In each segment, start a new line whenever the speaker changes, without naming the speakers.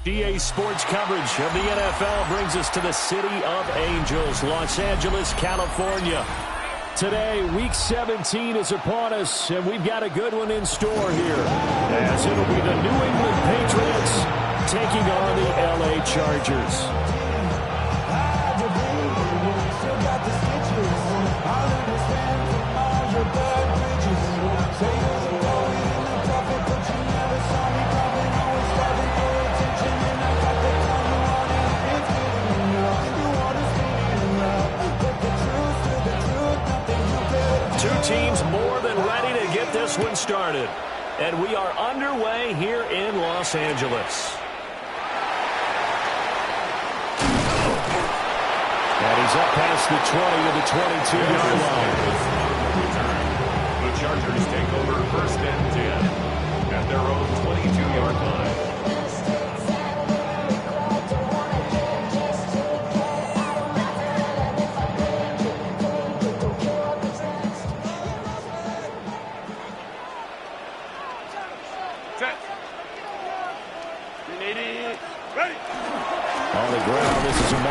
EA Sports coverage of the NFL brings us to the City of Angels, Los Angeles, California. Today, Week 17 is upon us, and we've got a good one in store here, as it'll be the New England Patriots taking on the LA Chargers. Teams more than ready to get this one started. And we are underway here in Los Angeles. And he's up past the 20 to the 22-yard line.
The Chargers take over first and 10 at their own 22-yard line.
On the ground, this is and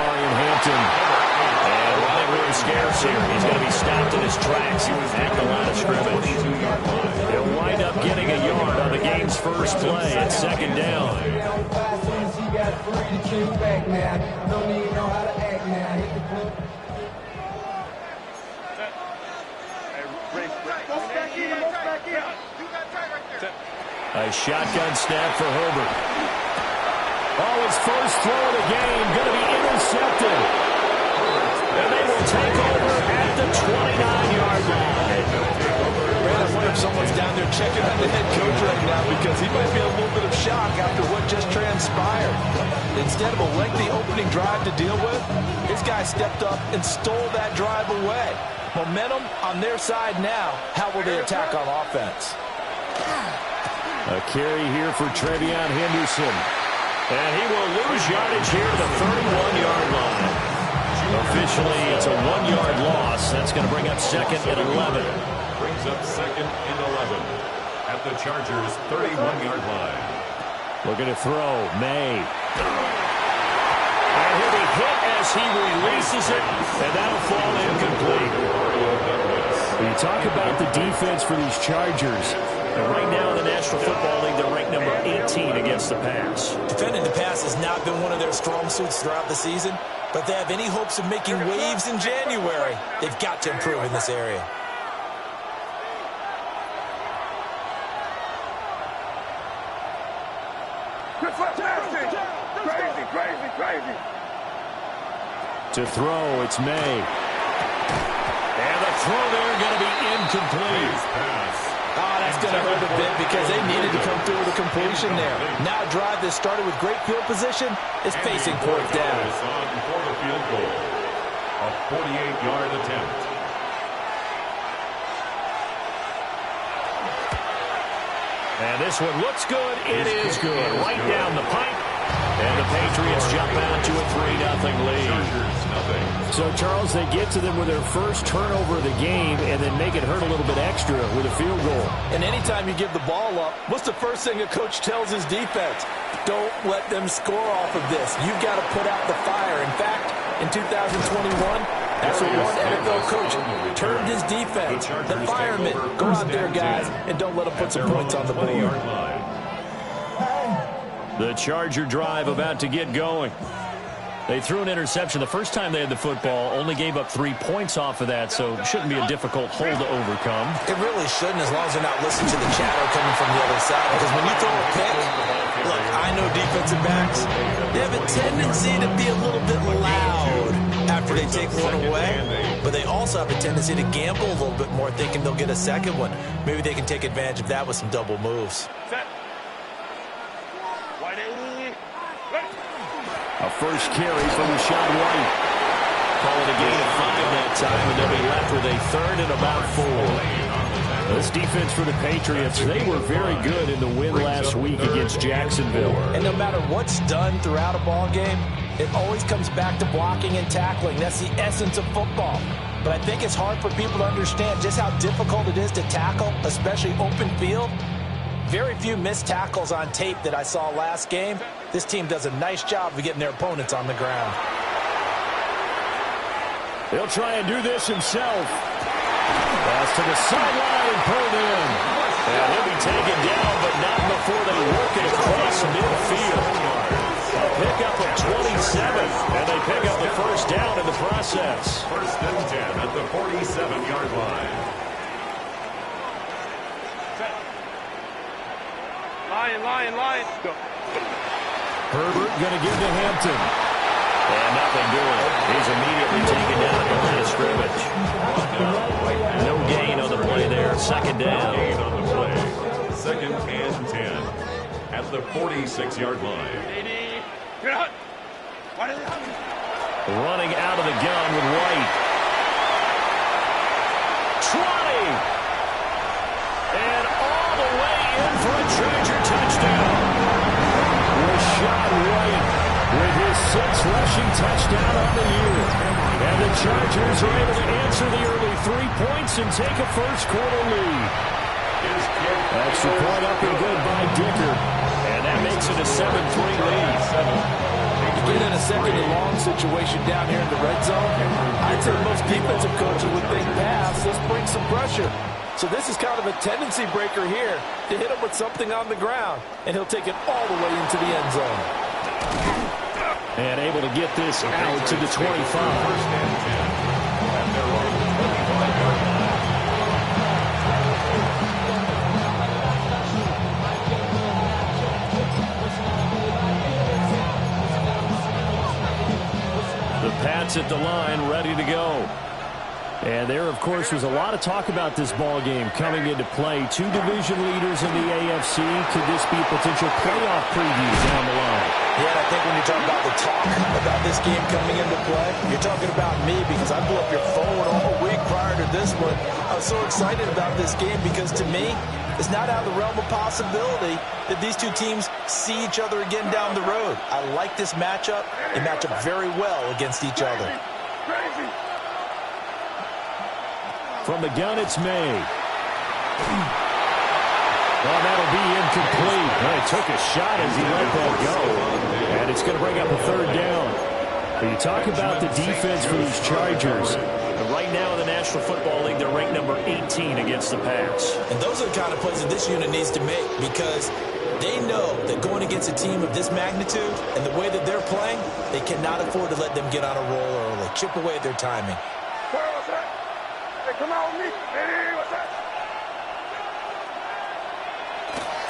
running room scarce here. He's going to be stopped in his tracks at the line of scrimmage. He'll wind up getting a yard on the game's first play at second down. A shotgun snap for Herbert. Oh, his first throw of the game going to be intercepted. And they will take over at the 29-yard line.
Man, I wonder if someone's down there checking on the head coach right now because he might be a little bit of shock after what just transpired. Instead of a lengthy opening drive to deal with, this guy stepped up and stole that drive away. Momentum on their side now. How will they attack on offense?
A carry here for Trevion Henderson. And he will lose yardage here at the 31-yard line. Officially, it's a 1-yard loss. That's going to bring up second and 11.
Brings up second and 11 at the Chargers' 31-yard line.
Looking to throw. May. And he'll be hit as he releases it, and that'll fall incomplete. When you talk about the defense for these Chargers, and right now in the National Football League, they're ranked number 18 against the pass.
Defending the pass has not been one of their strong suits throughout the season, but if they have any hopes of making waves in January, they've got to improve in this area.
Crazy.
To throw, it's May. And the throw there going to be incomplete.
Oh, that's going to hurt a bit because they needed to come through with a completion there. Now a drive that started with great field position is facing fourth down.
For the field goal. A 48-yard attempt.
And this one looks good. It is good. Right down the pipe. And the Patriots jump out to a 3-0 lead. So, Charles, they get to them with their first turnover of the game and then make it hurt a little bit extra with a field goal.
And anytime you give the ball up, what's the first thing a coach tells his defense? Don't let them score off of this. You've got to put out the fire. In fact, in 2021, that's what one NFL coach turned his defense. The firemen, go out there, guys, and don't let them put some points on the board.
The Charger drive about to get going. They threw an interception the first time they had the football, only gave up 3 points off of that, so it shouldn't be a difficult hole to overcome.
It really shouldn't, as long as they're not listening to the chatter coming from the other side, because when you throw a pick, look, I know defensive backs, they have a tendency to be a little bit loud after they take one away, but they also have a tendency to gamble a little bit more, thinking they'll get a second one. Maybe they can take advantage of that with some double moves.
A first carry from Rashad White. Call it a gain of 5 that time, and they'll be left with a third and about 4. This defense for the Patriots, they were very good in the win last week against Jacksonville.
And no matter what's done throughout a ball game, it always comes back to blocking and tackling. That's the essence of football. But I think it's hard for people to understand just how difficult it is to tackle, especially open field. Very few missed tackles on tape that I saw last game. This team does a nice job of getting their opponents on the ground.
He'll try and do this himself. Pass to the sideline and pulled in. And he'll be taken down, but not before they work it across midfield. A pickup of 27, and they pick up the first down in the process.
First and 10 at the 47-yard line.
Lion. Go.
Herbert going to give to Hampton. And nothing doing. He's immediately taken down at the line of scrimmage. No gain on the play there. Second down.
Gain on the play. Second and 10 at the 46-yard line.
Running out of the gun with White. 20. And all the way in for a Charger touchdown. Rashad White with his 6th rushing touchdown on the year. And the Chargers are able to answer the early 3 points and take a first-quarter lead. Extra point up and good by Dicker. And that makes it a 7-3 lead.
Get in a second and long situation down here in the red zone. I'd say most defensive coaches would think pass. Let's bring some pressure. So this is kind of a tendency breaker here to hit him with something on the ground. And he'll take it all the way into the end zone.
And able to get this out to the 25.
First and 10 at their own 25-yard line.
The Pats at the line, ready to go. And there, of course, was a lot of talk about this ball game coming into play. 2 division leaders in the AFC. Could this be a potential playoff preview down the line?
Yeah, I think when you talk about the talk about this game coming into play, you're talking about me because I blew up your phone all week prior to this one. I was so excited about this game because to me, it's not out of the realm of possibility that these two teams see each other again down the road. I like this matchup. They match up very well against each other.
From the gun, it's May. Well, that'll be incomplete. Well, he took a shot as he let that go. And it's going to bring up a 3rd down. But you talk about the defense for these Chargers. Right now in the National Football League, they're ranked number 18 against the pass.
And those are the kind of plays that this unit needs to make because they know that going against a team of this magnitude and the way that they're playing, they cannot afford to let them get on a roll early. Chip away at their timing.
Come out with me. Hey, what's that?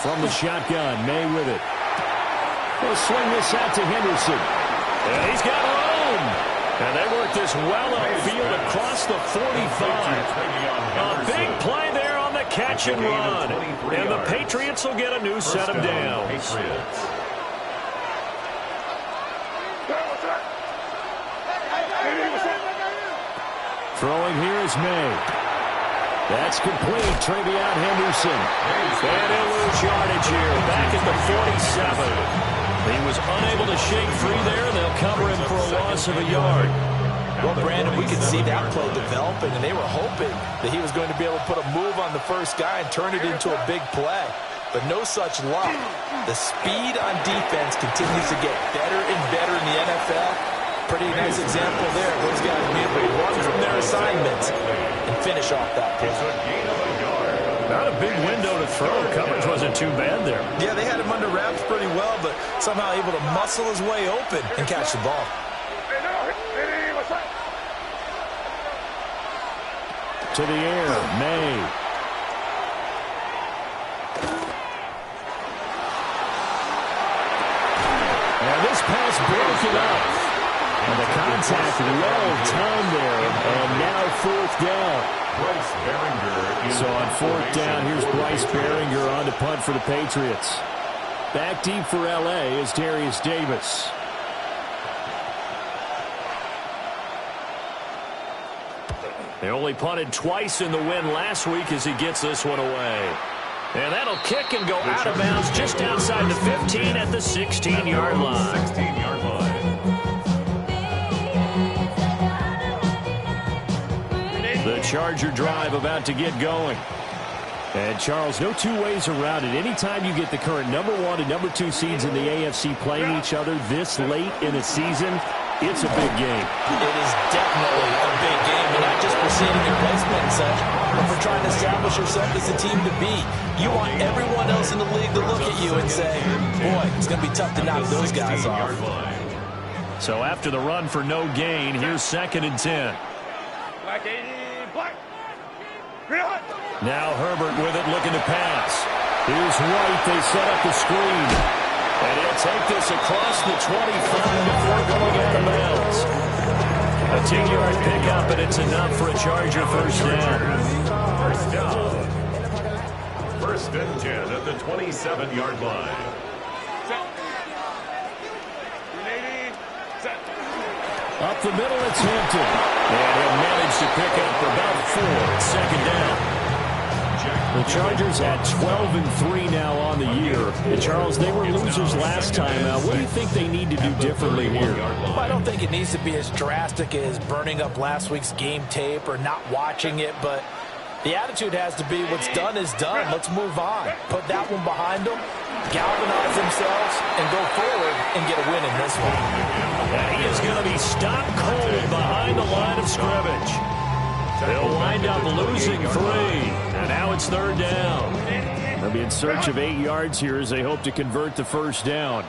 From the shotgun, May with it. He'll swing this out to Henderson. And he's got room. And they work this well upfield across the 45. A big play there on the catch and run. And the Patriots will get a new set of downs. Throwing here is May. That's complete. Travion Henderson. And he'll lose yardage here. Back at the 47. He was unable to shake free there. They'll cover him for a loss of a yard.
Well, Brandon, we could see that play developing, and they were hoping that he was going to be able to put a move on the first guy and turn it into a big play. But no such luck. The speed on defense continues to get better and better in the NFL. Pretty nice example there. Those guys immediately run from their assignments and finish off that play.
Not a big window to throw. Coverage wasn't too bad there.
Yeah, they had him under wraps pretty well, but somehow able to muscle his way open and catch the ball.
To the air, May. And this pass broken up. And the contact well timed there. And now 4th down. So on 4th down, here's Bryce Behringer on to punt for the Patriots. Back deep for L.A. is Darius Davis. They only punted twice in the win last week as he gets this one away. And that'll kick and go out of bounds just outside the 15 at the 16-yard line.
16-yard line.
The Charger drive about to get going. And, Charles, no two ways around it. Anytime you get the current #1 and #2 seeds in the AFC playing each other this late in a season, it's a big game.
It is definitely a big game, and not just for seeding your placement and such, but for trying to establish yourself as the team to beat. You want everyone else in the league to look at you and say, boy, it's going to be tough to knock those guys off.
So after the run for no gain, here's 2nd and 10.
Black 80, black.
Now Herbert with it, looking to pass. Here's White. They set up the screen. And he'll take this across the 25 before going out of bounds. A 2-yard pickup, and it's enough for a Charger first down.
First down. 1st and 10 at the 27-yard line.
Up the middle, it's Hampton. And he'll manage to pick up about 4. 2nd down. The Chargers at 12-3 now on the year. And, Charles, they were losers last time. What do you think they need to do differently here?
Well, I don't think it needs to be as drastic as burning up last week's game tape or not watching it, but the attitude has to be what's done is done. Let's move on. Put that one behind them, galvanize themselves, and go forward and get a win in this one.
And he is going to be stopped cold behind the line of scrimmage. They'll wind up losing 3. And now it's 3rd down. They'll be in search of 8 yards here as they hope to convert the first down.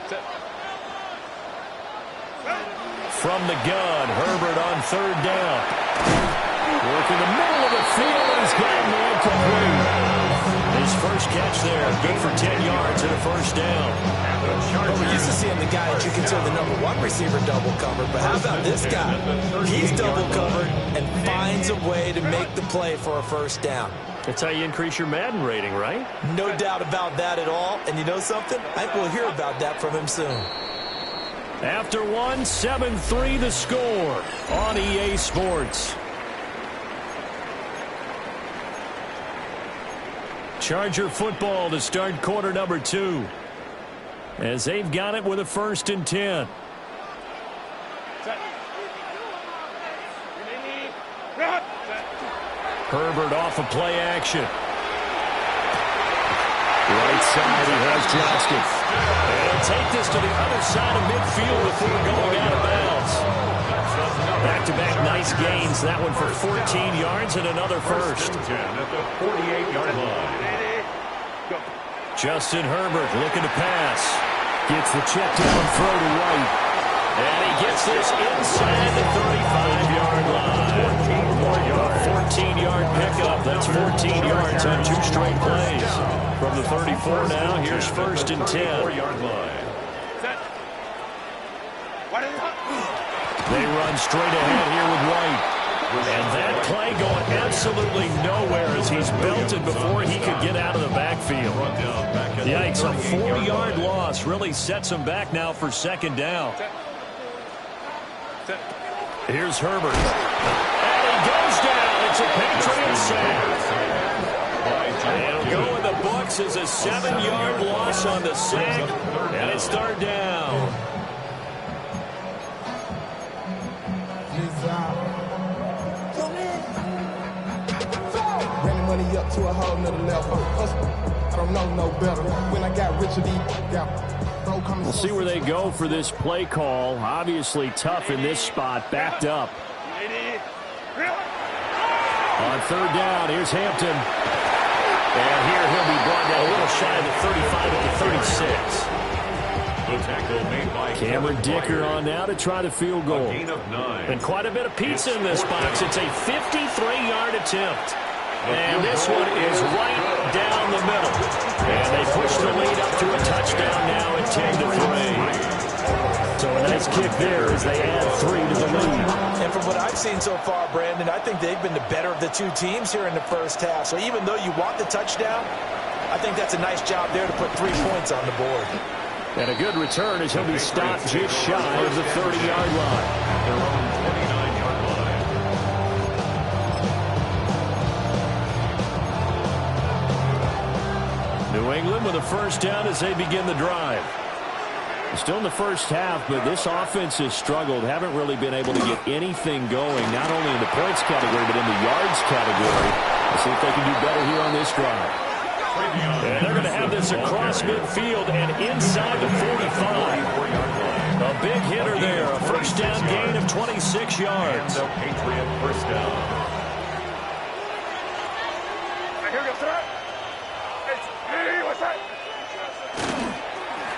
From the gun, Herbert on 3rd down. Working the middle of the field, and he's got man complete. His first catch there, good for 10 yards and a first down.
Well, we're used to seeing the guy that you consider the #1 receiver double covered, but how about this guy? He's double covered and finds a way to make the play for a first down.
That's how you increase your Madden rating, right?
No doubt about that at all. And you know something? I think we'll hear about that from him soon.
After 1, 7-3 the score on EA Sports. Charger football to start quarter number 2. As they've got it with a 1st and 10. Herbert off of play action. Right side, he has Johnston. And he'll take this to the other side of midfield before going out of bounds. Back-to-back nice gains. That one for 14 yards and another first.
10 at the 48-yard line.
Justin Herbert looking to pass. Gets the check down throw to White. And he gets this inside the 35-yard line. A 14-yard pickup. That's 14 yards on 2 straight plays. From the 34 now, here's 1st and 10. They run straight ahead here with White. And that play going absolutely nowhere as he's belted before he could get out of the backfield. Yikes, a 4-yard loss really sets him back now for 2nd down. Here's Herbert. And he goes down. It's a Patriot sack. And it'll go in the books as a 7-yard loss on the sack. And it's 3rd down.
Money up to a whole nother level. I don't know no better. When I got rich,
we'll see where they go for this play call. Obviously tough in this spot, backed up. On 3rd down, here's Hampton. And here he'll be brought down a little shy of the 35 at the 36.
The tackle made by
Cameron Dicker on now to try the field goal.
A gain of 9.
And quite a bit of pizza in this box. It's a 53-yard attempt. And this one is right down the middle. And they push the lead up to a touchdown now at 10-3. So a nice kick there as they add 3 to the lead.
And from what I've seen so far, Brandon, I think they've been the better of the 2 teams here in the first half. So even though you want the touchdown, I think that's a nice job there to put 3 points on the board.
And a good return as he'll be stopped just shy of the 30-yard line.
Their own 29-yard line.
New England with a first down as they begin the drive. Still in the first half, but this offense has struggled. Haven't really been able to get anything going, not only in the points category, but in the yards category. Let's see if they can do better here on this drive. And they're going to have this across midfield and inside the 45. A big hitter there. A first down gain of 26 yards.
And a Patriot first down.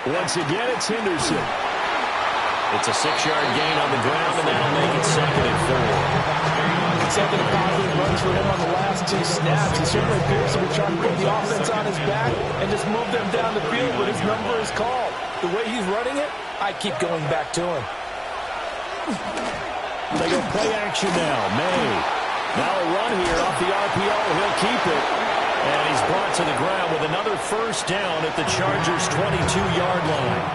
Once again, it's Henderson. It's a 6-yard gain on the ground, and that'll make it 2nd and 4.
Second and positive runs for him on the last 2 snaps. He certainly appears to be trying to put the offense on his back and just move them down the field when his number is called. The way he's running it, I keep going back to him.
They go play action now. May. Now a run here off the RPO. He'll keep it. And he's brought to the ground with another first down at the Chargers' 22-yard line.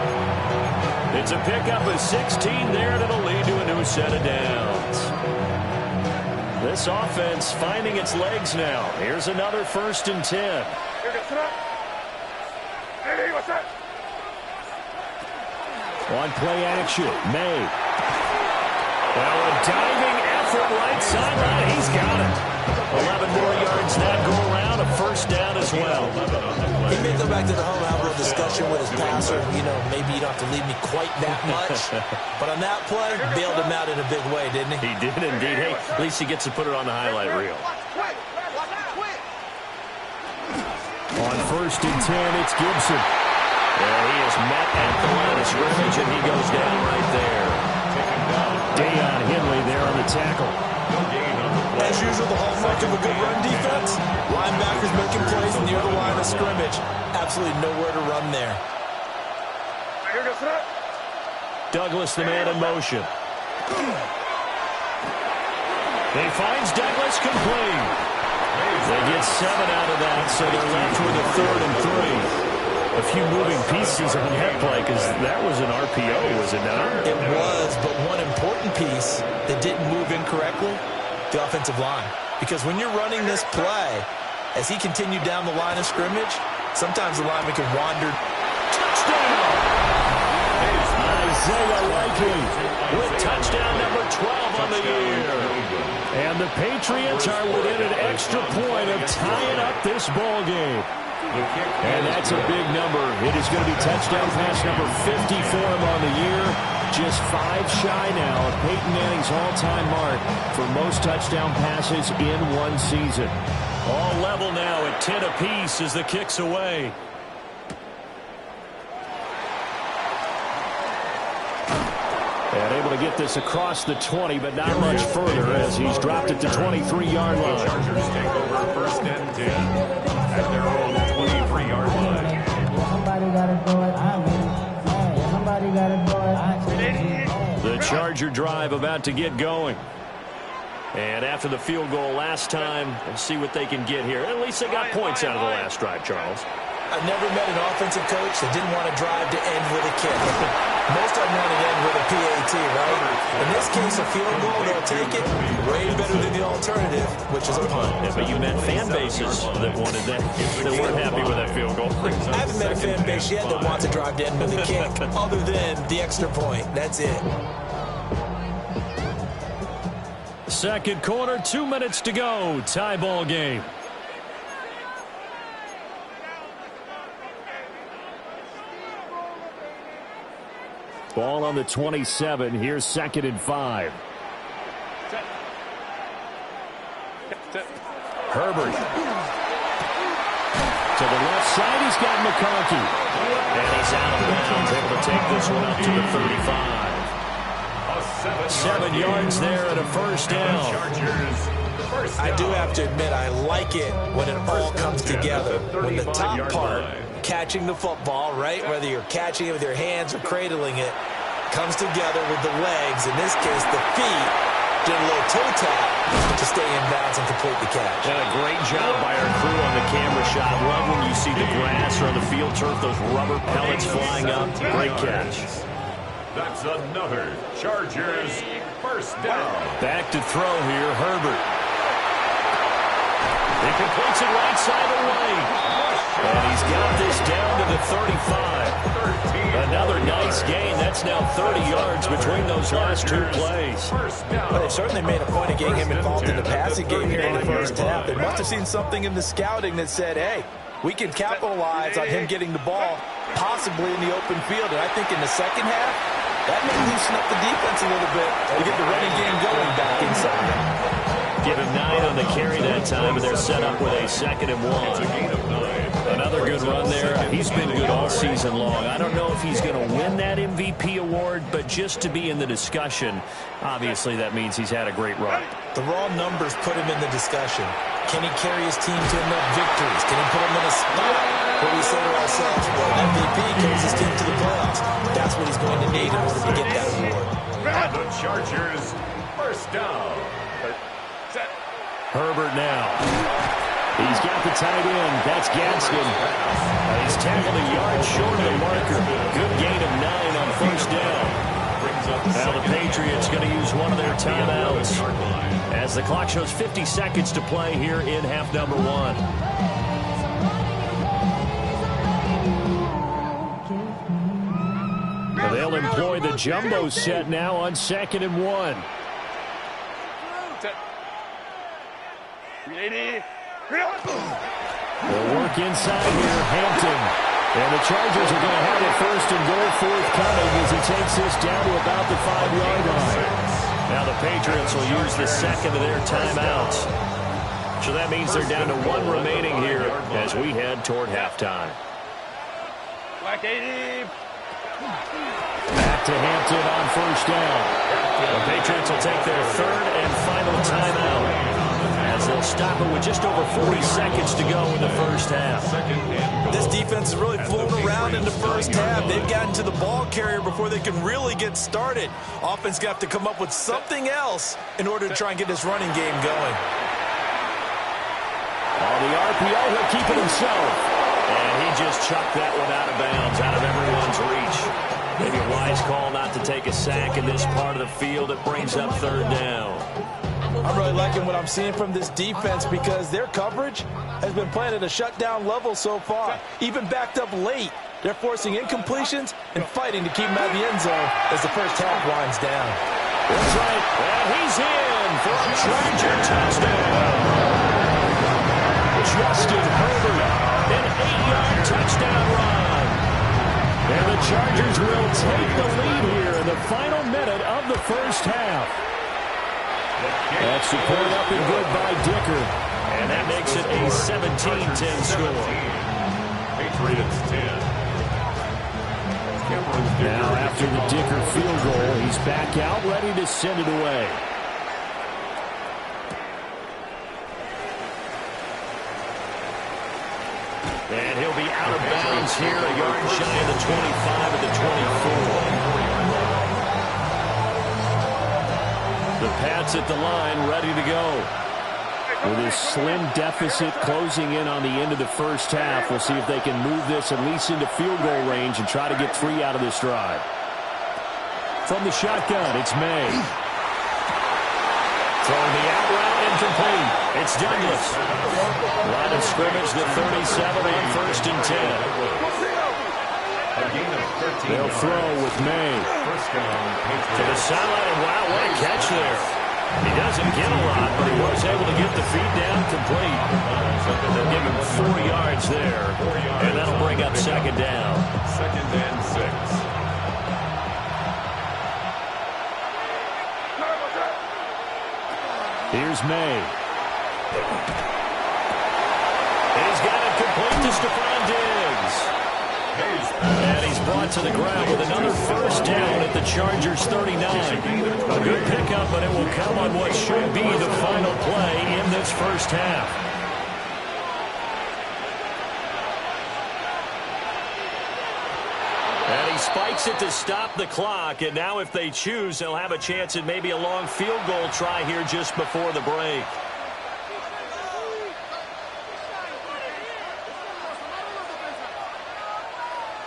It's a pickup of 16 there, and it'll lead to a new set of downs. This offense finding its legs now. Here's another 1st and 10. On play action, May. Now a diving effort right sideline. He's got it. 11 more yards that go around. A first down as well.
He may go back to the home and have a little discussion with his passer. You know, maybe you don't have to leave me quite that much. But on that play, bailed him out in a big way, didn't he?
He did indeed. Hey, at least he gets to put it on the highlight reel. On 1st and 10, it's Gibson. Yeah, he is met at the line of scrimmage, and he goes down right there. Dayon Henley there on the tackle.
As usual, the hallmark of a good run defense, linebackers making plays near the line of scrimmage. Absolutely nowhere to run there.
Douglas, the man in motion. He finds Douglas complete. They get 7 out of that, so they're left with a 3rd and 3. A few moving pieces on that play, because that was an RPO, was it not?
It was, but one important piece that didn't move incorrectly, the offensive line. Because when you're running this play, as he continued down the line of scrimmage, sometimes the lineman can wander.
Touchdown! Isaiah Likely with touchdown number 12 on the year. And the Patriots are within an extra point of tying up this ball game. And that's a big number. It is going to be touchdown pass number 50 for him on the year. Just 5 shy now of Peyton Manning's all-time mark for most touchdown passes in one season. All level now at 10 apiece as the kick's away. And able to get this across the 20, but not much further as he's dropped it to 23-yard line.
The Chargers take over 1st and 10 at their own 23-yard line.
Somebody gotta do it. Somebody gotta do it.
The Charger drive about to get going. And after the field goal last time, we'll see what they can get here. At least they got points out of the last drive, Charles.
I've never met an offensive coach that didn't want to drive to end with a kick. Most of them want to end with a PAT, right? In this case, a field goal, they'll take it. Way better than the alternative, which is a punt.
Yeah, but you met fan bases that wanted that, that weren't happy with that field goal.
I haven't met a fan base yet that wants to drive to end with a kick, other than the extra point. That's it.
Second quarter, 2 minutes to go. Tie ball game. Ball on the 27. Here's 2nd and 5. Herbert. To the left side, he's got McConkey. And he's out of bounds. Able to take this one up to the 35. 7 yards there and a first down.
I do have to admit, I like it when it all comes together. When the top part, catching the football, right, whether you're catching it with your hands or cradling it, comes together with the legs. In this case, the feet did a little toe tap to stay in bounds and complete the catch.
And a great job by our crew on the camera shot. Love when you see the grass or on the field turf, those rubber pellets flying up. Great catch.
That's another Chargers first down.
Back to throw here, Herbert. He completes it right side of the lane. And he's got this down to the 35. Another nice gain. That's now 30 yards between those last 2 plays.
Well, they certainly made a point of getting him involved in the passing game here in the first half. They must have seen something in the scouting that said, hey, we can capitalize on him getting the ball possibly in the open field. And I think in the second half, that may loosen up the defense a little bit to get the running game going back inside.
Give him 9 on the carry that time, and they're set up with a 2nd and 1. Another good run there. He's been good all season long. I don't know if he's going to win that MVP award, but just to be in the discussion, obviously that means he's had a great run.
The raw numbers put him in the discussion. Can he carry his team to enough victories? Can he put him in a spot where we say to ourselves, well, MVP carries his team to the playoffs? That's what he's going to need in order to get that award.
The Chargers, first down.
Herbert now. He's got the tight end. That's Gadsden. He's tackled a yard short of the marker. Good gain of 9 on first down. Now the Patriots going to use one of their timeouts as the clock shows 50 seconds to play here in half number 1. They'll employ the jumbo set now on 2nd and 1. They'll work inside here, Hampton. And the Chargers are going to have a 1st and goal forthcoming as he takes this down to about the 5-yard line. Now the Patriots will use the 2nd of their timeouts. So that means they're down to 1 remaining here as we head toward halftime.
Black 80.
Back to Hampton on first down. The Patriots will take their 3rd and final timeout as they'll stop it with just over 40 seconds to go in the first half.
This defense is really flown around in the first half. They've gotten to the ball carrier before they can really get started. Offense going to have to come up with something else in order to try and get this running game going.
On the RPO, he'll keep it himself. And he just chucked that one out of bounds, out of everyone's reach. Maybe a wise call not to take a sack in this part of the field. It brings up 3rd down.
I'm really liking what I'm seeing from this defense because their coverage has been playing at a shutdown level so far. Even backed up late, they're forcing incompletions and fighting to keep them out of the end zone as the first half winds down.
That's right. And he's in for a Charger touchdown. Justin Herbert, an 8-yard touchdown run. And the Chargers will take the lead here in the final minute of the first half. That's support up and good by Dicker. And that makes it a 17-10 score.
Patriots 10.
Now after the Dicker field goal, he's back out ready to send it away. And he'll be out of bounds here, a yard shy of the 25 at the 24. The Pats at the line, ready to go. With his slim deficit closing in on the end of the first half, we'll see if they can move this at least into field goal range and try to get 3 out of this drive. From the shotgun, it's May. Throwing the out route, incomplete. It's Douglas. Line of scrimmage, the 37 on 1st and 10. They'll throw with May. To the sideline, and wow, what a catch there. He doesn't get a lot, but he was able to get the feet down complete. They'll give him 4 yards there, and that'll bring up 2nd down.
2nd and 6.
Here's May. He's got it complete to Stephon Diggs. And he's brought to the ground with another 1st down at the Chargers 39. A good pickup, but it will come on what should be the final play in this first half. And he spikes it to stop the clock, and now if they choose, they'll have a chance at maybe a long field goal try here just before the break.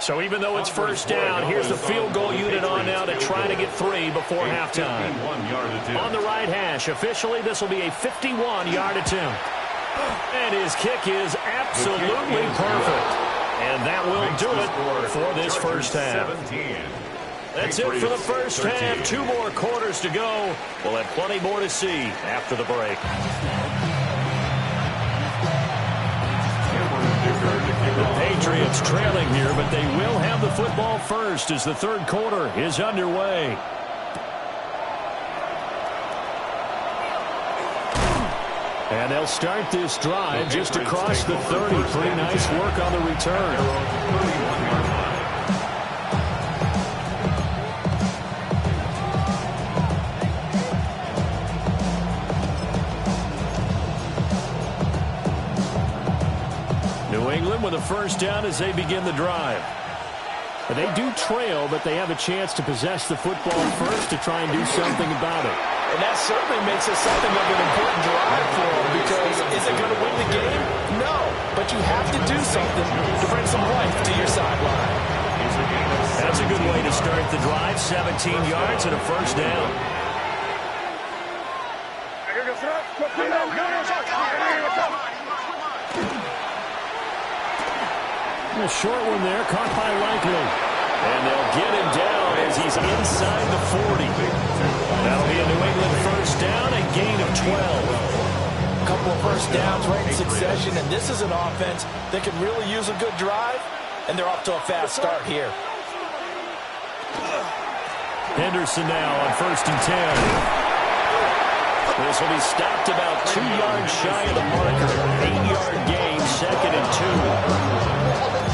So even though it's 1st down, here's the field goal unit on now to try to get 3 before halftime. On the right hash, officially this will be a 51-yard attempt. And his kick is absolutely perfect. And that will do it for this first half. That's it for the first half. 2 more quarters to go. We'll have plenty more to see after the break. Patriots trailing here, but they will have the football first as the third quarter is underway. And they'll start this drive just across the 30. Pretty nice work on the return. New England with a first down as they begin the drive. They do trail, but they have a chance to possess the football first to try and do something about it.
And that certainly makes it something of an important drive for them, because is it going to win the game? No, but you have to do something to bring some life to your sideline.
That's a good way to start the drive. 17 yards and a first down. A short one there, caught by Likely. And they'll get him down as he's inside the 40. That'll be a New England first down, a gain of 12.
A couple of first downs right in succession, and this is an offense that can really use a good drive, and they're off to a fast start here.
Henderson now on first and 10. This will be stopped about 2 yards shy of the marker. 8-yard gain, second and 2.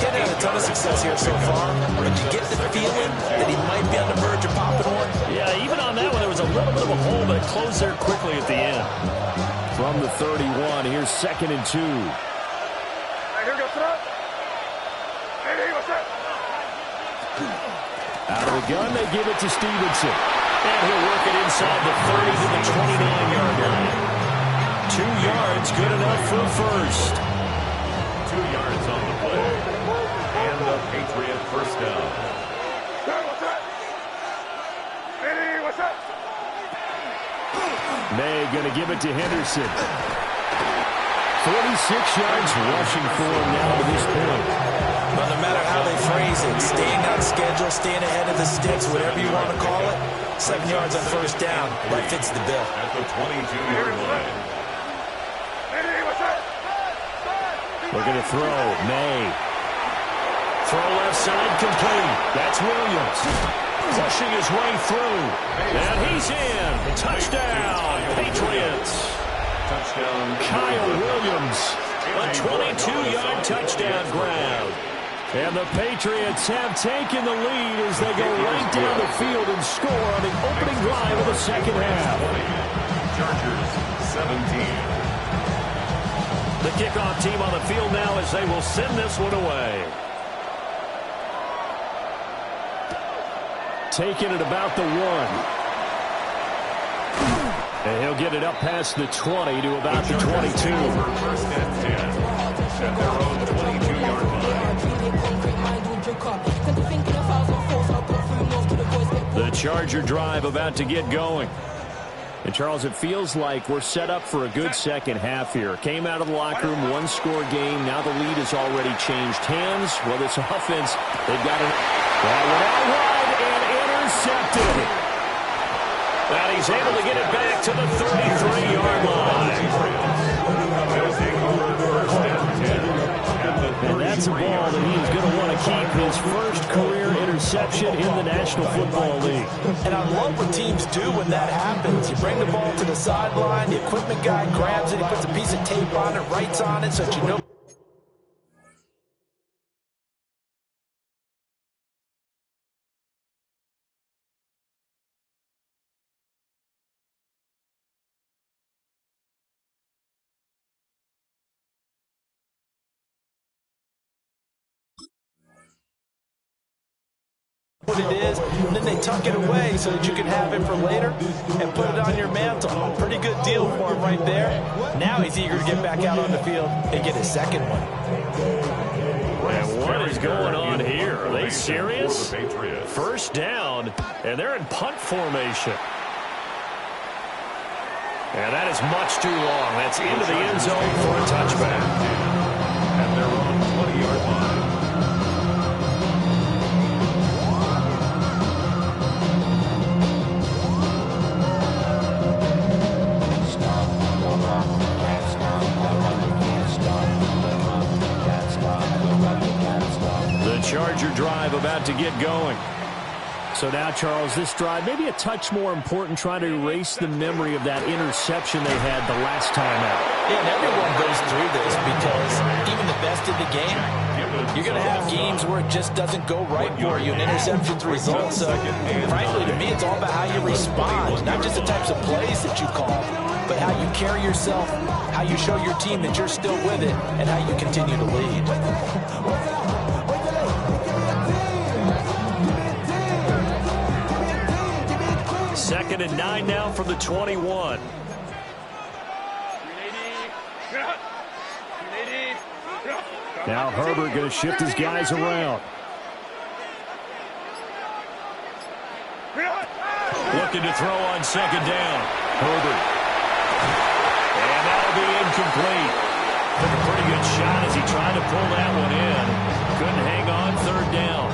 He's had a ton of success here so far, but you get the feeling that he might be on the verge of popping one.
Yeah, even on that one, there was a little bit of a hole, but it closed there quickly at the end. From the 31, here's second and 2. Out of the gun, they give it to Stevenson. And he'll work it inside the 30 to the 29-yard line. 2 yards, good enough for a first.
2 yards on the play. And the Patriot first down.
May going to give it to Henderson. 46 yards rushing for him now to this point.
But no matter how they phrase it, staying on schedule, staying ahead of the sticks, whatever you want to call it, 7 yards on first down, right fits the bill.
At the 22-yard line.
Looking to throw. May. Throw left side complete. That's Williams. Pushing his way through. And he's in. Touchdown, Patriots.
Touchdown.
Kyle Williams. A 22-yard touchdown grab. And the Patriots have taken the lead as they go right down the field and score on the opening drive of the second half.
Chargers 17.
The kickoff team on the field now as they will send this one away. Taking it about the 1. And he'll get it up past the 20 to about the 22.
First and 10 at their own 22-yard line.
The Charger drive about to get going. And, Charles, it feels like we're set up for a good second half here. Came out of the locker room, one-score game. Now the lead has already changed hands. Well, this offense, they've got it. That went out wide and intercepted. And he's able to get it back to the 33-yard line. And that's a ball that he is going to want to keep, his first career interception in the National Football League.
And I love what teams do when that happens. You bring the ball to the sideline, the equipment guy grabs it, he puts a piece of tape on it, writes on it so that you know. What it is, and then they tuck it away so that you can have it for later and put it on your mantle. Pretty good deal for him right there. Now he's eager to get back out on the field and get his second one.
And what is going on here? Are they serious? First down, and they're in punt formation. And that is much too long. That's into the end zone for a touchback.
And they're on 20-yard line.
Charger drive about to get going. So now, Charles, this drive maybe a touch more important, trying to erase the memory of that interception they had the last time out.
Yeah, and everyone goes through this because even the best in the game, you're going to have games where it just doesn't go right for you, and interceptions result. So, frankly, to me, it's all about how you respond, not just the types of plays that you call, but how you carry yourself, how you show your team that you're still with it, and how you continue to lead.
Second and 9 now from the 21. Now Herbert going to shift his guys around. Looking to throw on second down. Herbert. And that'll be incomplete. Took a pretty good shot as he tried to pull that one in. Couldn't hang on third down.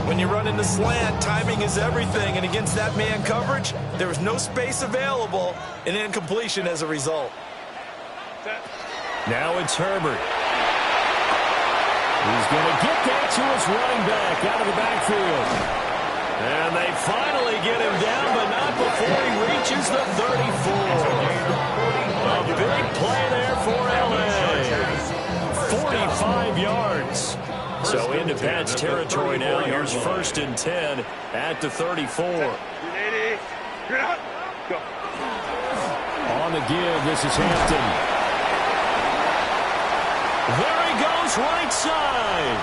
When you run in the slant, timing is everything, and against that man coverage, there was no space available, and incompletion as a result.
Now it's Herbert. He's going to get that to his running back out of the backfield. And they finally get him down, but not before he reaches the 34. A big play there for L.A. 45 yards. So into Pat's territory now. Here's first and 10 at the 34. On the give, this is Hampton. There he goes, right side.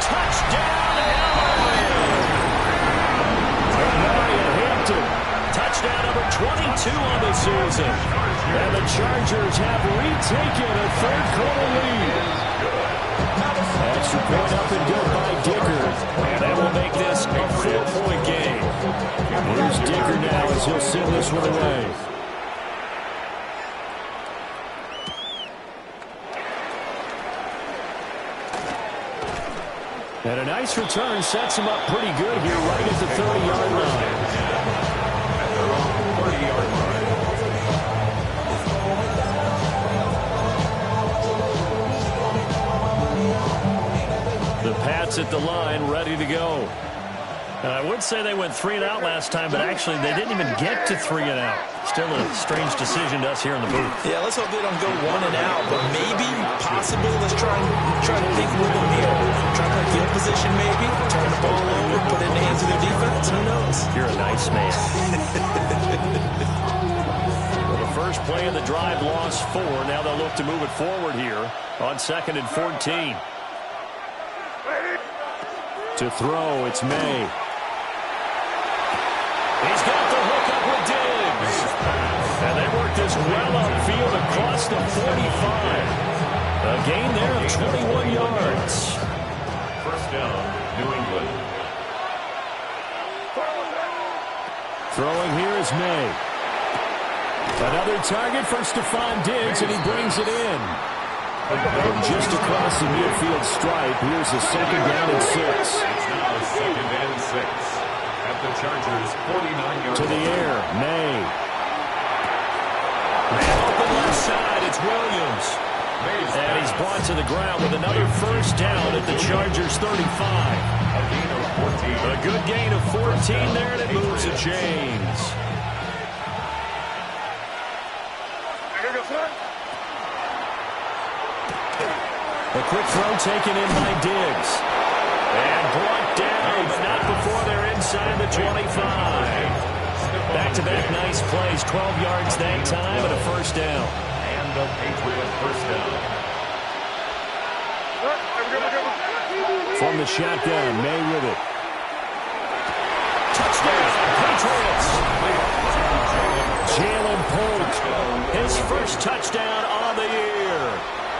Touchdown, L.A. Marion Hampton. Touchdown number 22 on the season. And the Chargers have retaken a third-quarter lead. Extra point up and good by Dicker. And that will make this a 4-point game. Here's Dicker now as he'll send this one away. And a nice return sets him up pretty good here right at the 30-yard line.
At their own 30-yard line.
The Pats at the line, ready to go. I would say they went 3 and out last time, but actually they didn't even get to 3 and out. Still a strange decision to us here in the booth.
Yeah, let's hope they don't go 1 and out, but maybe, possibly, let's try to think with them here. Try to play field position maybe, turn the ball over, put it in the hands of their defense. Who knows?
You're a nice man. Well, the first play of the drive lost 4. Now they'll look to move it forward here on 2nd and 14. To throw, it's May. He's got the hook up with Diggs. And they work this well upfield across the 45. A gain there of 21 yards.
First down, New England.
Throwing here is May. Another target for Stephon Diggs, and he brings it in. And just across the midfield stripe, here's a second down and 6.
It's now second and 6 at the Chargers' 49-yard
To the air, May. And open left side, it's Williams. And he's brought to the ground with another first down at the Chargers' 35.
A gain of 14.
A good gain of 14 there, and it moves the chains. A quick throw taken in by Diggs. And brought down, but not before they're inside the 25. Back-to-back nice plays, 12 yards that time and a first down.
And the Patriot first down.
From the shotgun, May with it. Touchdown, Patriots! Jalen Polk, his first touchdown on the year.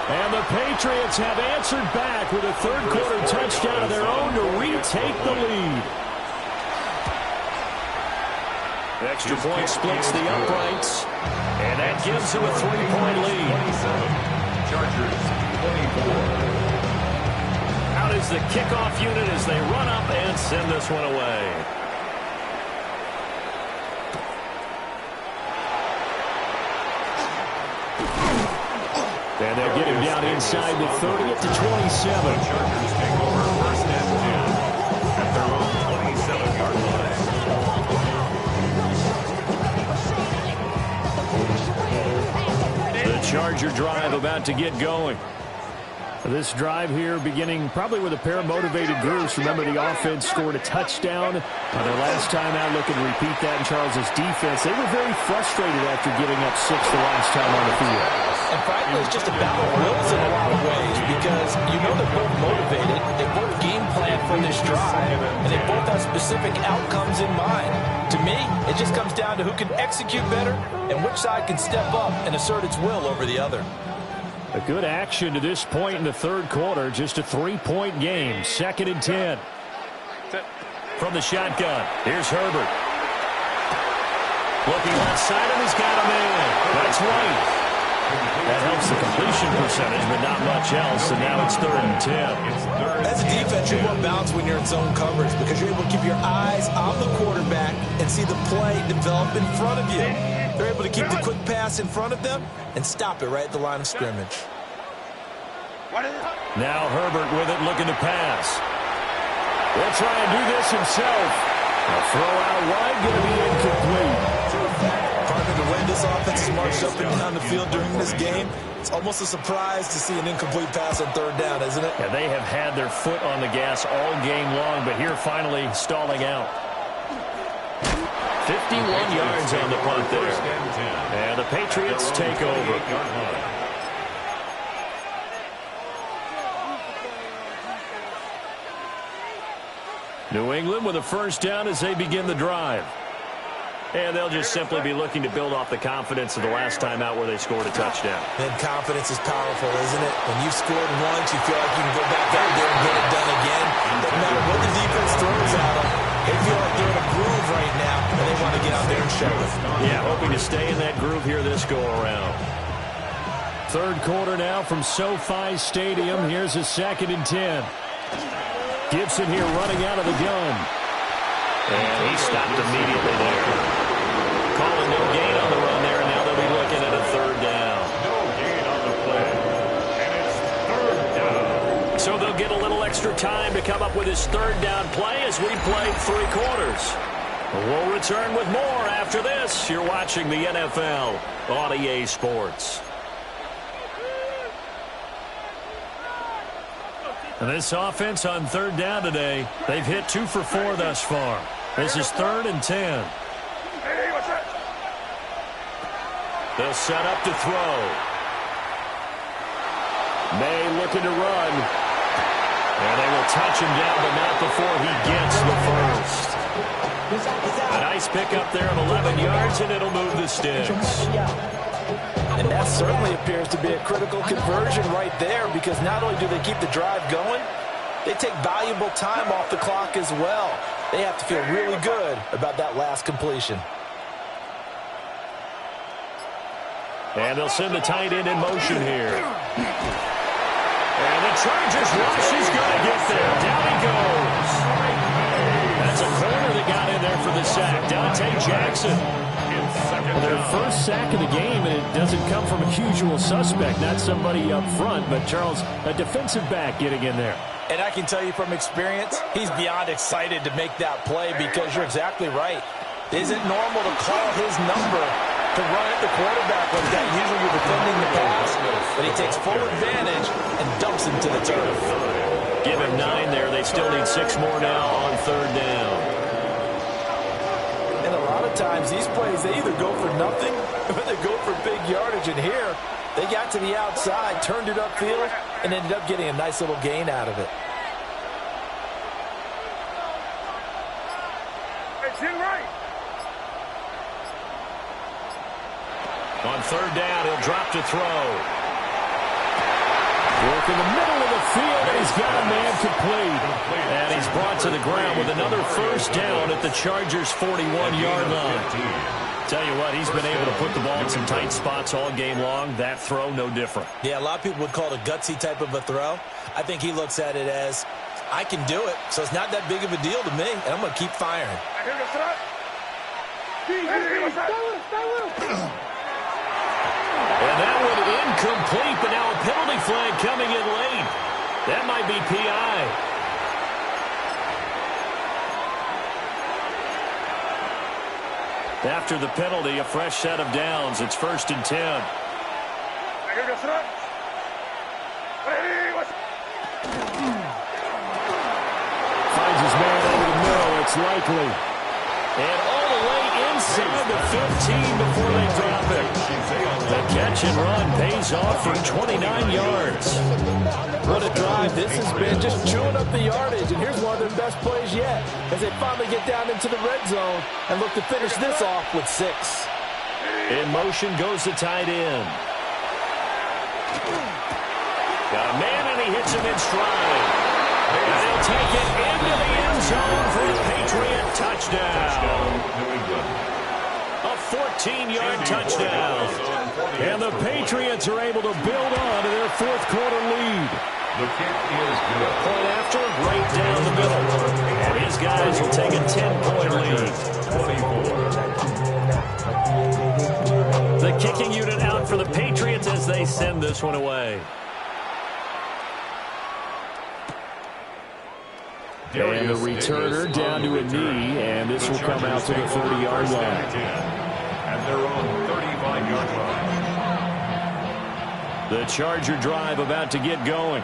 And the Patriots have answered back with a third-quarter touchdown of their own to retake the lead. Extra point splits the uprights, and that gives them a 3-point lead.
Chargers 24.
Out is the kickoff unit as they run up and send this one away. And they'll get him down inside the 30 to 27.
Chargers take over
Charger drive about to get going. This drive here beginning probably with a pair of motivated groups. Remember, the offense scored a touchdown on their last time out. Looking to repeat that in Charles's defense. They were very frustrated after giving up 6 the last time on the field.
And frankly, it's just a battle of wills in a lot of ways because you know they're both motivated. They both game plan for this drive, and they both have specific outcomes in mind. To me, it just comes down to who can execute better and which side can step up and assert its will over the other.
A good action to this point in the third quarter. Just a 3-point game. 2nd and 10. From the shotgun, here's Herbert. Looking left side, and he's got a man. That's White. That helps the completion percentage, but not much else, and now it's 3rd and 10.
As a defense, you're more balanced when you're in zone coverage because you're able to keep your eyes on the quarterback and see the play develop in front of you. They're able to keep the quick pass in front of them and stop it right at the line of scrimmage.
Now Herbert with it, looking to pass. Will try and do this himself. A throw out wide, going to be incomplete.
Partner, the way this offense has marched up and down the field during this game, it's almost a surprise to see an incomplete pass on 3rd down, isn't it?
Yeah, they have had their foot on the gas all game long, but here finally stalling out. 51 yards on the punt there. And the Patriots take over. New England with a 1st down as they begin the drive. And they'll just simply be looking to build off the confidence of the last time out where they scored a touchdown.
And confidence is powerful, isn't it? When you've scored once, you feel like you can go back out there and get it done again. No matter what the defense throws at them, they feel like they're in a groove right now, and they want to get out there and show it.
Yeah, hoping to stay in that groove here this go-around. 3rd quarter now from SoFi Stadium. Here's a 2nd and 10. Gibson here running out of the gun. And he stopped immediately there. Calling no gain on the run there, and now they'll be looking at a 3rd down.
No gain on the play. And it's 3rd down.
So they'll get a little extra time to come up with his 3rd down play as we played 3 quarters. We'll return with more after this. You're watching the NFL on EA Sports. And this offense on 3rd down today, they've hit 2 for 4 thus far. This is 3rd and 10. They'll set up to throw. May looking to run. And they will touch him down, but not before he gets the first. A nice pickup there of 11 yards, and it'll move the sticks.
And that certainly appears to be a critical conversion right there because not only do they keep the drive going, they take valuable time off the clock as well. They have to feel really good about that last completion.
And they'll send the tight end in motion here. And the Chargers rush is going to get there. Down he goes. That's a corner that got in there for the sack. Dante Jackson. Their first sack of the game, and it doesn't come from a usual suspect, not somebody up front, but Charles, a defensive back getting in there.
And I can tell you from experience, he's beyond excited to make that play because you're exactly right. Is it normal to call his number to run at the quarterback like that? Usually you're defending the pass, but he takes full advantage and dumps him to the turf.
Give him 9 there. They still need 6 more now on 3rd down.
And a lot of times these plays, they either go for nothing or they go for big yardage. And here, they got to the outside, turned it upfield, and ended up getting a nice little gain out of it.
On 3rd down, he'll drop to throw. Work in the middle of the field, and he's got a man complete. And he's brought to the ground with another 1st down at the Chargers' 41-yard line. Tell you what, he's been able to put the ball in some tight spots all game long. That throw, no different.
Yeah, a lot of people would call it a gutsy type of a throw. I think he looks at it as, I can do it, so it's not that big of a deal to me, and I'm going to keep firing.
And that one incomplete, but now a penalty flag coming in late. That might be PI. After the penalty, a fresh set of downs. It's 1st and 10. Finds his man over the middle. It's likely. And all the way inside the 15 before they drop it. The catch and run pays off for 29 yards.
What a drive this has been, just chewing up the yardage. And here's one of their best plays yet as they finally get down into the red zone and look to finish this off with 6.
In motion goes the tight end. Got a man, and he hits him in stride. And he'll take it into the end zone for a Patriot touchdown. A 14-yard touchdown. And the Patriots are able to build on to their fourth-quarter lead.
The kick is good.
Point after, right down the middle. And his guys will take a 10-point lead. The kicking unit out for the Patriots as they send this one away. And the returner down to a knee, and this will come out to the 30-yard line.
And they're on 35-yard line.
The Charger drive about to get going.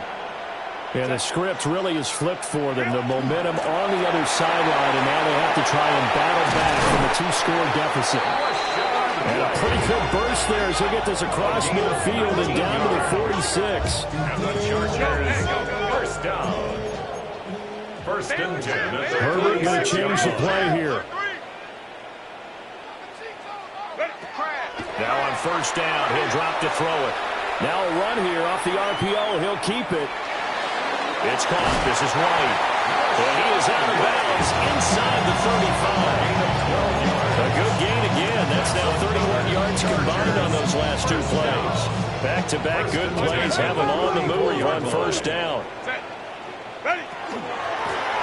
And the script really is flipped for them. The momentum on the other sideline, and now they have to try and battle back from a 2-score deficit. And a pretty good burst there as they get this across midfield and down to the 46.
And the Chargers first down. First and 10.
Herbert going to change the play here. Now on first down, he'll drop to throw it. Now a run here off the RPO. He'll keep it. It's caught. This is White. And he is out of bounds inside the 35. A good gain again. That's now 31 yards combined on those last 2 plays. Back-to-back good plays have him on the move on first down.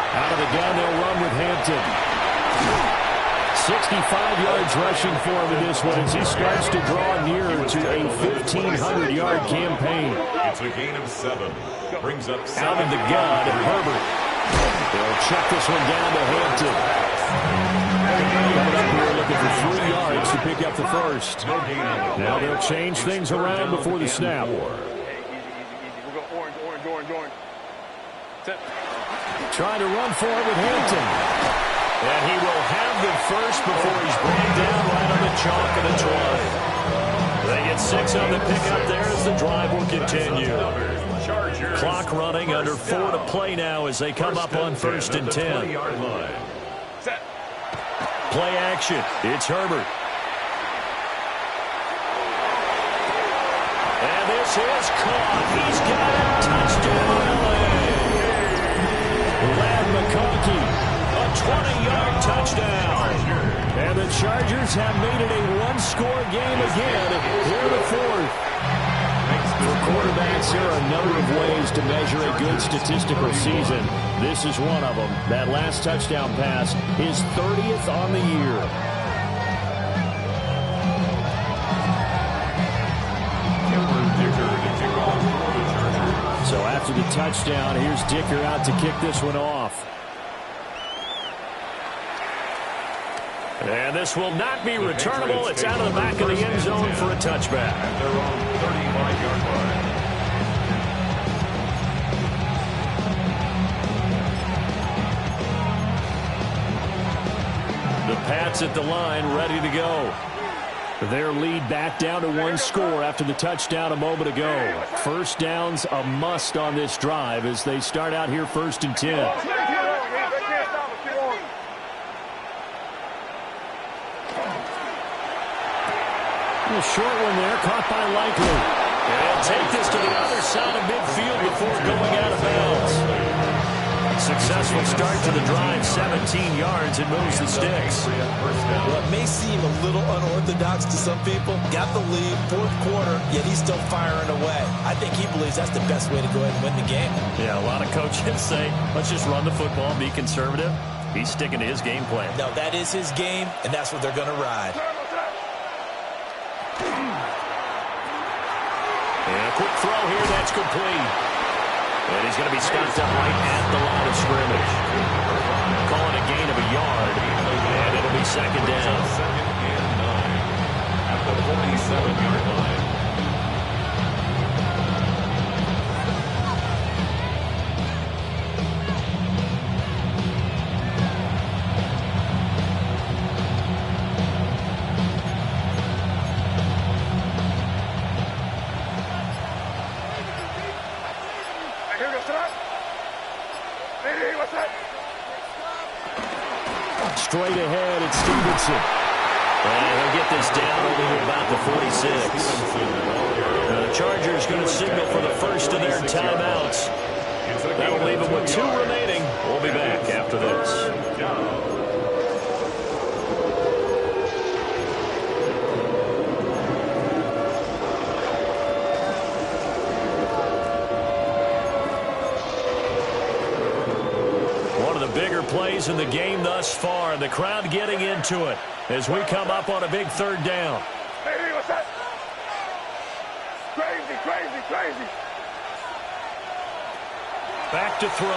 Out of the gun, they'll run with Hampton. 65 yards rushing for him in this one as he starts to draw nearer to a 1,500-yard campaign.
It's a gain of 7. Brings up 7.
Out of the gun, Herbert. They'll check this one down to Hampton. Coming up here looking for 3 yards to pick up the first. Now they'll change things around before the snap.
Easy. We'll go orange. Set.
Trying to run forward with Hampton. And he will have the first before he's brought down right on the chalk of the 20. They get 6 on the pickup there as the drive will continue. Clock running, under 4 to play now as they come up on first and 10.
Set.
Play action. It's Herbert. And this is caught. He's got a touchdown. Lad McConkey, a 20-yard touchdown. And the Chargers have made it a 1-score game again here in the fourth. For quarterbacks, there are a number of ways to measure a good statistical season. This is one of them. That last touchdown pass, his 30th on the year. So after the touchdown, here's Dicker out to kick this one off. And this will not be returnable. It's out of the back of the end zone for a touchback.
At their own 35-yard line.
The Pats at the line, ready to go. Their lead back down to 1 score after the touchdown a moment ago. First down's a must on this drive as they start out here first and 10. A short one there, caught by Likely. And he'll take this to the other side of midfield before going out of bounds. Successful start to the drive, 17 yards, and moves the sticks.
Well, it may seem a little unorthodox to some people. Got the lead, fourth quarter, yet he's still firing away. I think he believes that's the best way to go ahead and win the game.
Yeah, a lot of coaches say, let's just run the football and be conservative. He's sticking to his game plan.
No, that is his game, and that's what they're going to ride.
And a quick throw here, that's complete. And he's going to be stopped up right at the line of scrimmage. Calling a gain of a yard, and it'll be second down.
Second and 9 at the 47-yard line.
Here we go. Sit up. Hey, what's that?
Straight ahead, it's Stevenson. And he'll get this down over to about the 46. Now the Chargers going to signal for the first of their timeouts. That'll leave them with 2 remaining. We'll be back after this. Bigger plays in the game thus far, and the crowd getting into it as we come up on a big 3rd down.
Hey, what's that? Crazy, crazy, crazy.
Back to throw.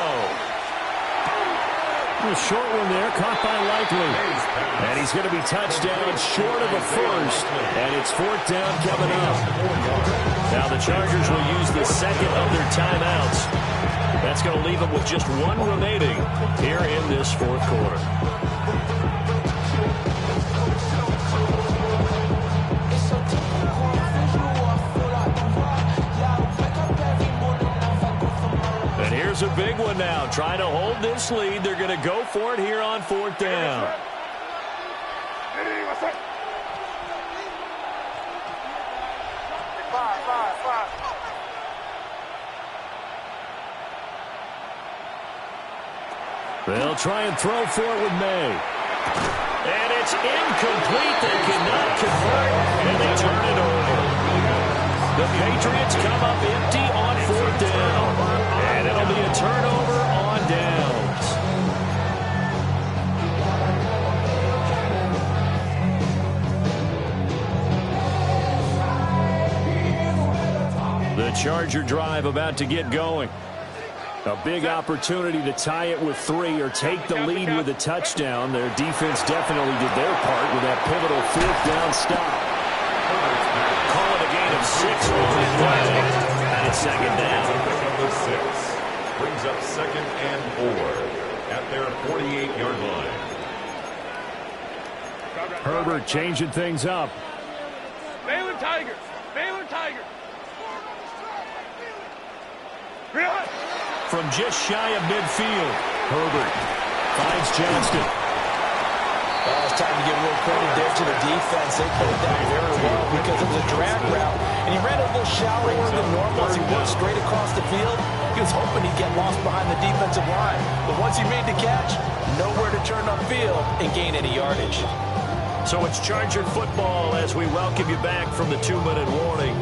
A short one there, caught by Likely. And he's going to be touched down short of a first, and it's 4th down coming up. Now the Chargers will use the second of their timeouts. That's going to leave them with just 1 remaining here in this 4th quarter. And here's a big one now. Trying to hold this lead. They're going to go for it here on 4th down.
Hey, what's that? 5.
They'll try and throw for it with May. And it's incomplete. They cannot convert, and they turn it over. The Patriots come up empty on 4th down. And it'll be a turnover on downs. The Charger drive about to get going. A big opportunity to tie it with 3 or take the lead with a touchdown. Their defense definitely did their part with that pivotal 4th down stop. Call it a gain of 6 on the play. And it's 2nd down.
Number 6 brings up 2nd and 4 at their 48-yard line.
Herbert changing things up.
Baylor Tigers. Baylor Tigers.
From just shy of midfield, Herbert finds Johnston.
Well, it's time to give a little credit there to the defense. They played that very well because it was a drag route. And he ran a little shallower than normal as he worked straight across the field. He was hoping he'd get lost behind the defensive line. But once he made the catch, nowhere to turn upfield and gain any yardage.
So it's Charger football as we welcome you back from the 2-minute warning.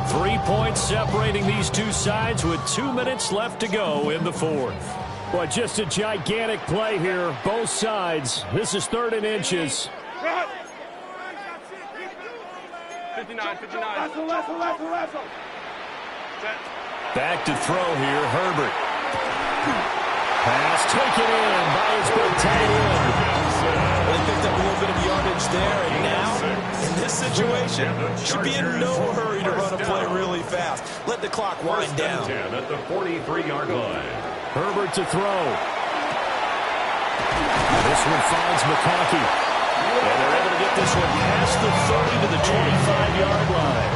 3 points separating these two sides with 2 minutes left to go in the 4th. Well, just a gigantic play here, both sides. This is 3rd and inches.
59.
Back to throw here, Herbert. Pass taken in by his big tight end.
They picked up a little bit of yardage there, and now, in this situation, should be in no hurry to run a play really fast. Let the clock wind down.
At the 43-yard line.
Herbert to throw. This one finds McConkey. And they're able to get this one past the 30 to the 25-yard line.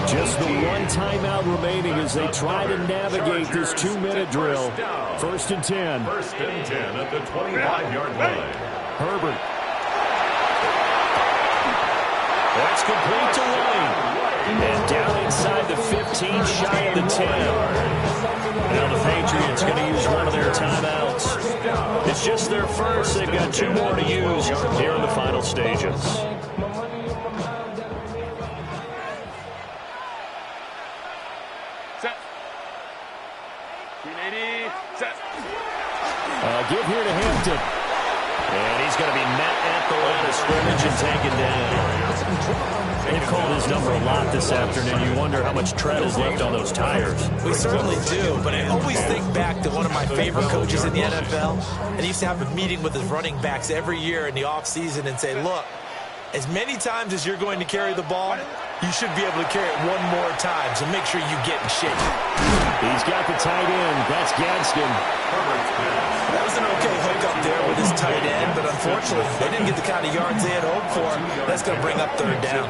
Just the 1 timeout remaining as they try to navigate this 2-minute drill. 1st and 10.
1st and 10 at the 25-yard line.
Herbert. That's complete to Lane. And down inside the 15, shy of the 10. Now the Patriots going to use one of their timeouts. It's just their first. They've got 2 more to use here in the final stages.
Set. 380. Set.
Give here to Hampton. And he's going to be met at the line of scrimmage and taken down. They've called his number a lot this afternoon. You wonder how much tread is left on those tires.
We certainly do, but I always think back to one of my favorite coaches in the NFL, and he used to have a meeting with his running backs every year in the offseason and say, look, as many times as you're going to carry the ball, you should be able to carry it 1 more time, so make sure you get in shape.
He's got the tight end. That's Gadsden.
That was an okay hook up there with his tight end, but unfortunately, they didn't get the kind of yards they had hoped for. That's going to bring up 3rd down.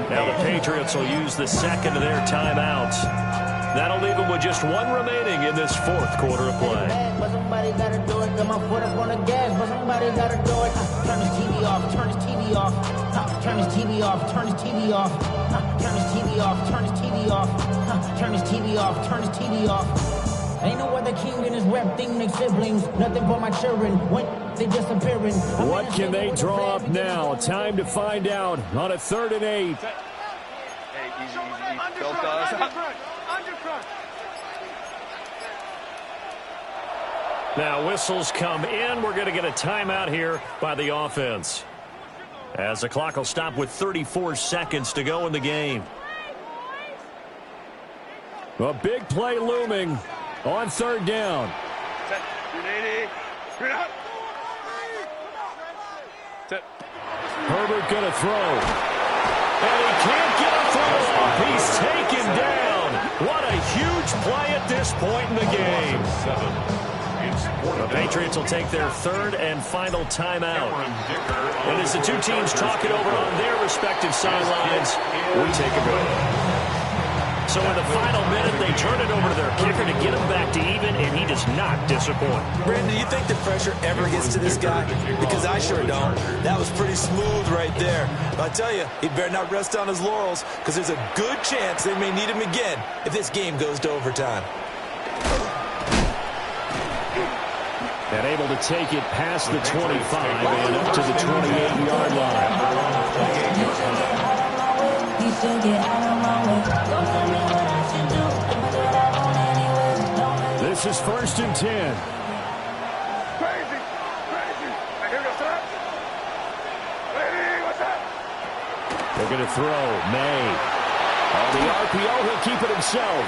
Now the Patriots will use the second of their timeouts. That'll leave them with with just one remaining in this fourth quarter of play.
But somebody gotta do it. Got my foot up on the gas, but somebody gotta do it. Turn this TV off, turn this TV off. Turn this TV off, turn this TV off. Turn this TV off, turn this TV off. Turn this TV off, turn this TV off. Ain't no other king in this rap thing, they siblings. Nothing but my children. When they disappearing.
What can they draw up now? Time to find out on a 3rd and 8.
Hey, easy. Undercrunch.
Now whistles come in. We're going to get a timeout here by the offense, as the clock will stop with 34 seconds to go in the game. A big play looming on 3rd down. Herbert going to throw. And he can't get a throw off. He's taken down. What a huge play at this point in the game. The Patriots will take their 3rd and final timeout. And as the two teams talk it over on their respective sidelines, we take a break. So in the final minute, they turn it over to their kicker to get him back to even, and he does not disappoint.
Brandon, do you think the pressure ever gets to this guy? Because I sure don't. That was pretty smooth right there. But I tell you, he better not rest on his laurels, because there's a good chance they may need him again if this game goes to overtime.
And able to take it past the 25 and up to the 28-yard line. This is 1st and 10.
Crazy. Hey, here goes that. Lady, what's that?
They're going to throw. May. On the RPO, he'll keep it himself.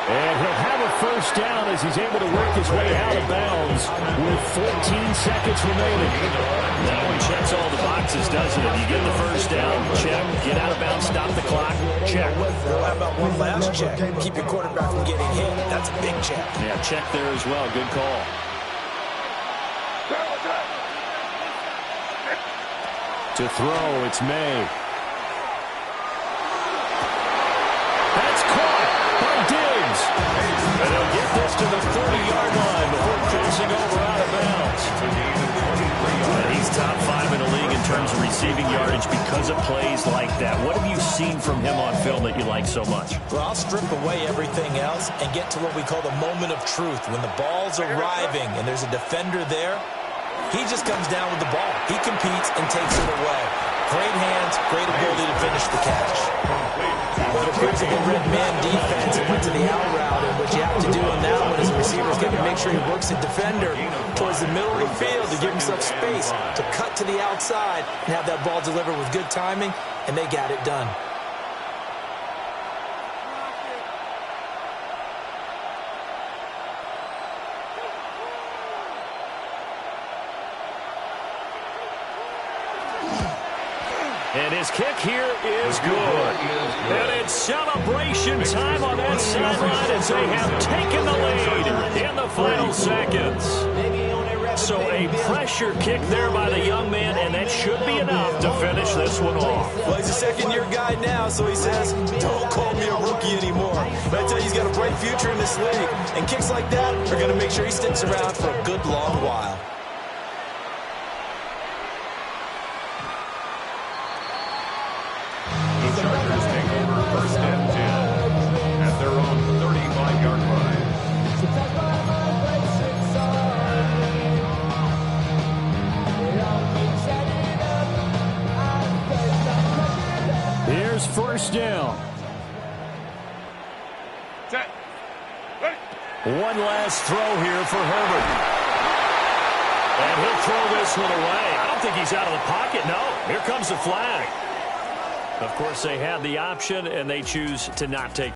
And he'll have a 1st down as he's able to work his way out of bounds with 14 seconds remaining. That one checks all the boxes, doesn't it? You get the 1st down, check. Get out of bounds, stop the clock, check.
How about one last check? Keep your quarterback from getting hit. That's a big check.
Yeah, check there as well. Good call. To throw, it's May. That's caught by Diggs. And they'll get this to the 30-yard line before crossing over out of bounds. And he's top 5 in the league in terms of receiving yardage because of plays like that. What have you seen from him on film that you like so much?
Well, I'll strip away everything else and get to what we call the moment of truth. When the ball's arriving and there's a defender there, he just comes down with the ball. He competes and takes it away. Great hands, great ability to finish the catch. Well, it appears that the red man defense went to the out route, and what you have to do on that one is the receiver's got to make sure he works the defender towards the middle of the field to give himself space to cut to the outside and have that ball delivered with good timing, and they got it done.
And his kick here is good. And it's celebration time on that sideline as they have taken the lead in the final seconds. So a pressure kick there by the young man, and that should be enough to finish this one off.
Well, he's a second-year guy now, so he says, don't call me a rookie anymore. But I tell you, he's got a bright future in this league. And kicks like that are going to make sure he sticks around for a good long while.
The Chargers take over 1st and 10 at their own 35-yard line.
Here's 1st down.
Set. Ready.
One last throw here for Herbert. And he'll throw this one away. I don't think he's out of the pocket. No, here comes the flag. Of course, they had the option, and they choose to not take